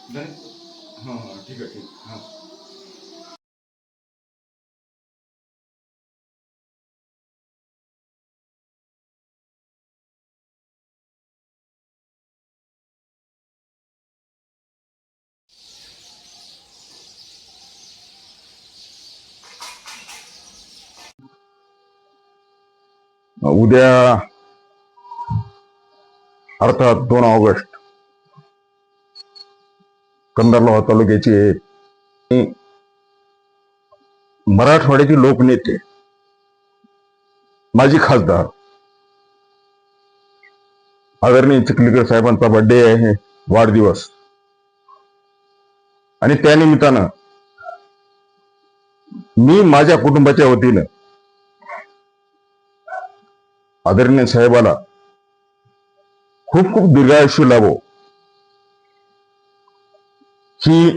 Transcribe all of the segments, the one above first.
हां हां ठीक आहे ठीक हां. उद्या अर्थात 2 ऑगस्ट कंधारलोहा तालुक्याचे मराठवाड्याचे लोकनेते माजी खासदार आदरणीय चिखलीकर साहेबांचा बर्थडे आहे, वाढदिवस. आणि त्यानिमित्तानं मी माझ्या कुटुंबाच्या वतीनं आदरणीय साहेबाला खूप खूप दीर्घायुष्य लाभो ही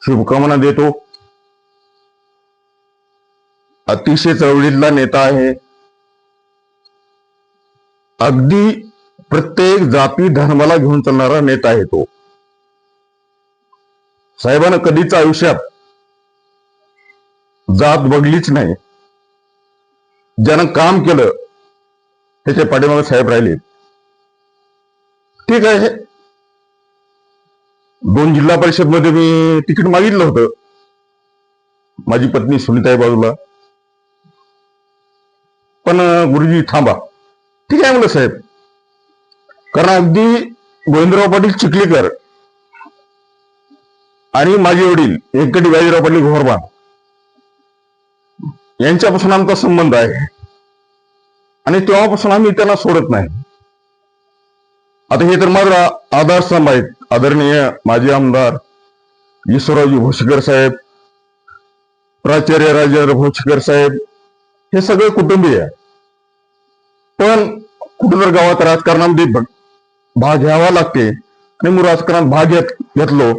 शुभकामना देतो. अतिशय चळवळीतला नेता आहे. अगदी प्रत्येक जाती धर्माला घेऊन चालणारा नेता आहे तो. साहेबानं कधीच आयुष्यात जात बघलीच नाही. ज्यानं काम केलं त्याच्या पाठीमागे साहेब राहिले. ठीक आहे, 2 जिल्हा परिषद मध्ये मी तिकीट मागितलं होतं. माझी पत्नी सुनीताई बाजूला, पण गुरुजी थांबा. ठीक आहे म्हणलं साहेब, कारण अगदी गोविंदराव पाटील चिखलीकर आणि माझे वडील व्यंकटी बाजीराव पाटील घोरबान यांच्यापासून आमचा संबंध आहे आणि तेव्हापासून आम्ही त्यांना सोडत नाही. आता हे तर माझा आधारस्तंभ आहेत. आदरणीय माजी आमदार ईश्वररावजी भोसकर साहेब, प्राचार्य राजेंद्र भोसकर साहेब, हे सगळे कुटुंबीय आहे. पण कुठं तर गावात राजकारणामध्ये भाग घ्यावा लागते आणि मग राजकारणात भाग घेतलो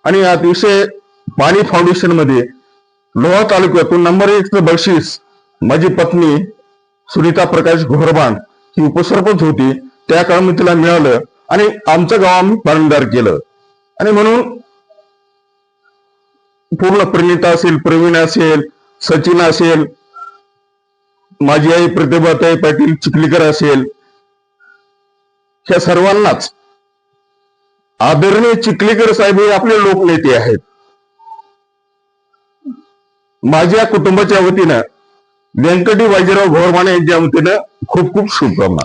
आणि अतिशय पाणी फाउंडेशन मध्ये लोहा तालुक्यातून नंबर 1चं बक्षीस माझी पत्नी सुनीता प्रकाश घोरबान ही उपसरपंच होती, त्या काळामध्ये तिला मिळालं आणि आमचं गाव आम्ही पाणीदार केलं. आणि म्हणून पूर्ण प्रणिता असेल, प्रवीण असेल, सचिन असेल, माझी आई प्रतिभाताई पाटील चिखलीकर असेल, ह्या सर्वांनाच आदरणीय चिखलीकर साहेब हे आपले लोकनेते आहेत. माझ्या कुटुंबाच्या वतीनं व्यंकटी बाजीराव घोरबाने यांच्या वतीनं खूप खूप शुभकामना.